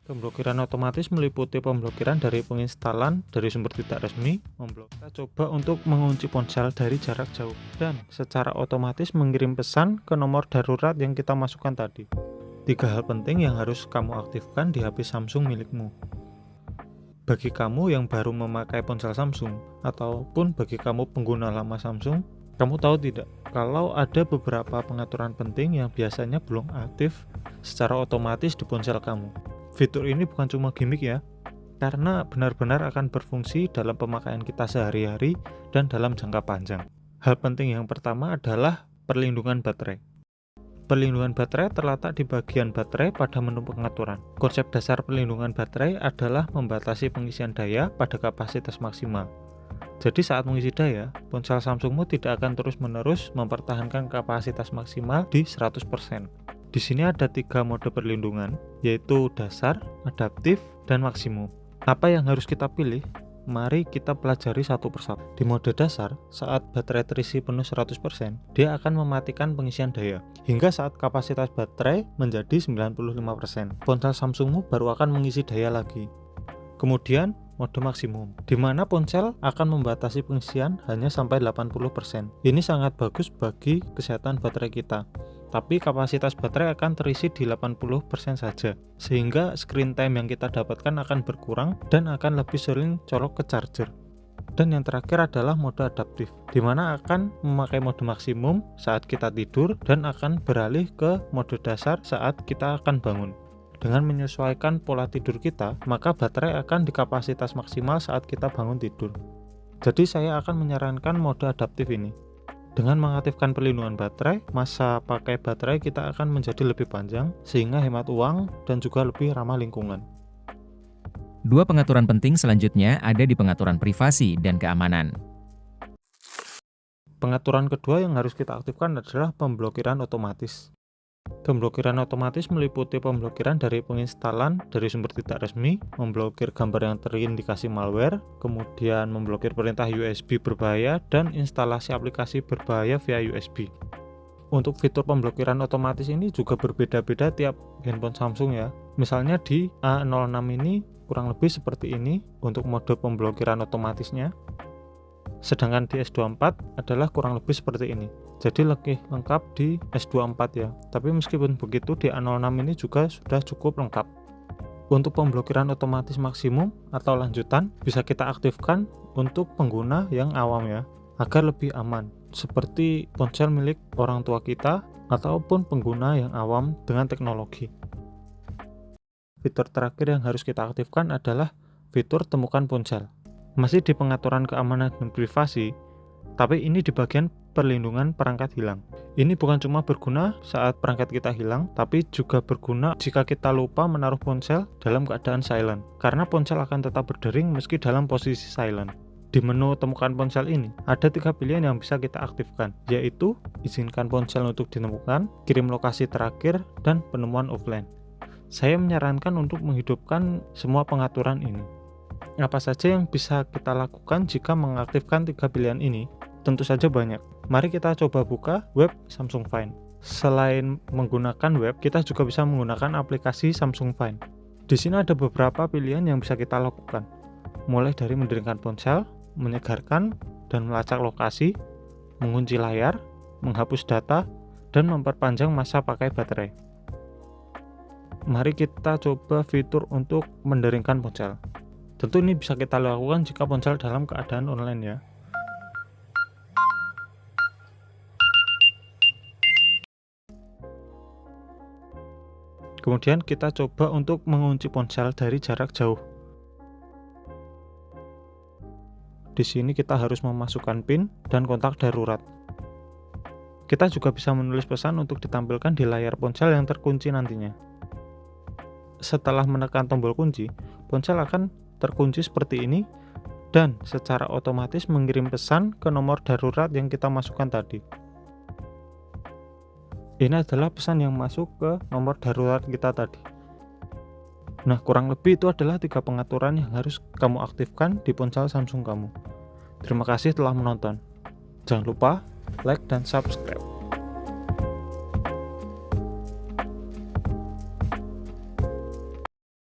Pemblokiran otomatis meliputi pemblokiran dari penginstalan dari sumber tidak resmi, kita coba untuk mengunci ponsel dari jarak jauh, dan secara otomatis mengirim pesan ke nomor darurat yang kita masukkan tadi. 3 hal penting yang harus kamu aktifkan di HP Samsung milikmu. Bagi kamu yang baru memakai ponsel Samsung, ataupun bagi kamu pengguna lama Samsung, kamu tahu tidak, kalau ada beberapa pengaturan penting yang biasanya belum aktif secara otomatis di ponsel kamu. Fitur ini bukan cuma gimmick ya, karena benar-benar akan berfungsi dalam pemakaian kita sehari-hari dan dalam jangka panjang. Hal penting yang pertama adalah perlindungan baterai. Perlindungan baterai terletak di bagian baterai pada menu pengaturan. Konsep dasar perlindungan baterai adalah membatasi pengisian daya pada kapasitas maksimal. Jadi saat mengisi daya, ponsel Samsungmu tidak akan terus-menerus mempertahankan kapasitas maksimal di 100%. Di sini ada 3 mode perlindungan, yaitu dasar, adaptif, dan maksimum. Apa yang harus kita pilih? Mari kita pelajari satu persatu. Di mode dasar, saat baterai terisi penuh 100%, dia akan mematikan pengisian daya, hingga saat kapasitas baterai menjadi 95%. Ponsel Samsungmu baru akan mengisi daya lagi. Kemudian, mode maksimum, di mana ponsel akan membatasi pengisian hanya sampai 80%. Ini sangat bagus bagi kesehatan baterai kita. Tapi kapasitas baterai akan terisi di 80% saja, sehingga screen time yang kita dapatkan akan berkurang dan akan lebih sering colok ke charger. Dan yang terakhir adalah mode adaptif, di mana akan memakai mode maksimum saat kita tidur dan akan beralih ke mode dasar saat kita akan bangun. Dengan menyesuaikan pola tidur kita, maka baterai akan di kapasitas maksimal saat kita bangun tidur. Jadi saya akan menyarankan mode adaptif ini. Dengan mengaktifkan perlindungan baterai, masa pakai baterai kita akan menjadi lebih panjang, sehingga hemat uang dan juga lebih ramah lingkungan. 2 pengaturan penting selanjutnya ada di pengaturan privasi dan keamanan. Pengaturan kedua yang harus kita aktifkan adalah pemblokiran otomatis. Pemblokiran otomatis meliputi pemblokiran dari penginstalan dari sumber tidak resmi, memblokir gambar yang terindikasi malware, kemudian memblokir perintah USB berbahaya, dan instalasi aplikasi berbahaya via USB. Untuk fitur pemblokiran otomatis ini juga berbeda-beda tiap handphone Samsung ya. Misalnya di A06 ini kurang lebih seperti ini untuk mode pemblokiran otomatisnya. Sedangkan di S24 adalah kurang lebih seperti ini. Jadi lebih lengkap di S24 ya. Tapi meskipun begitu di A06 ini juga sudah cukup lengkap. Untuk pemblokiran otomatis maksimum atau lanjutan bisa kita aktifkan untuk pengguna yang awam ya, agar lebih aman. Seperti ponsel milik orang tua kita ataupun pengguna yang awam dengan teknologi. Fitur terakhir yang harus kita aktifkan adalah fitur temukan ponsel. Masih di pengaturan keamanan dan privasi, tapi ini di bagian perlindungan perangkat hilang. Ini bukan cuma berguna saat perangkat kita hilang, tapi juga berguna jika kita lupa menaruh ponsel dalam keadaan silent, karena ponsel akan tetap berdering meski dalam posisi silent. Di menu temukan ponsel ini, ada 3 pilihan yang bisa kita aktifkan, yaitu izinkan ponsel untuk ditemukan, kirim lokasi terakhir, dan penemuan offline. Saya menyarankan untuk menghidupkan semua pengaturan ini. Apa saja yang bisa kita lakukan jika mengaktifkan 3 pilihan ini? Tentu saja banyak. Mari kita coba buka web Samsung Find. Selain menggunakan web, kita juga bisa menggunakan aplikasi Samsung Find. Di sini ada beberapa pilihan yang bisa kita lakukan. Mulai dari mendirikan ponsel, menyegarkan dan melacak lokasi, mengunci layar, menghapus data, dan memperpanjang masa pakai baterai. Mari kita coba fitur untuk menderingkan ponsel. Tentu ini bisa kita lakukan jika ponsel dalam keadaan online ya. Kemudian kita coba untuk mengunci ponsel dari jarak jauh. Di sini kita harus memasukkan PIN dan kontak darurat. Kita juga bisa menulis pesan untuk ditampilkan di layar ponsel yang terkunci nantinya. Setelah menekan tombol kunci, ponsel akan terkunci seperti ini dan secara otomatis mengirim pesan ke nomor darurat yang kita masukkan tadi. Ini adalah pesan yang masuk ke nomor darurat kita tadi. Nah, kurang lebih itu adalah 3 pengaturan yang harus kamu aktifkan di ponsel Samsung kamu. Terima kasih telah menonton. Jangan lupa like dan subscribe.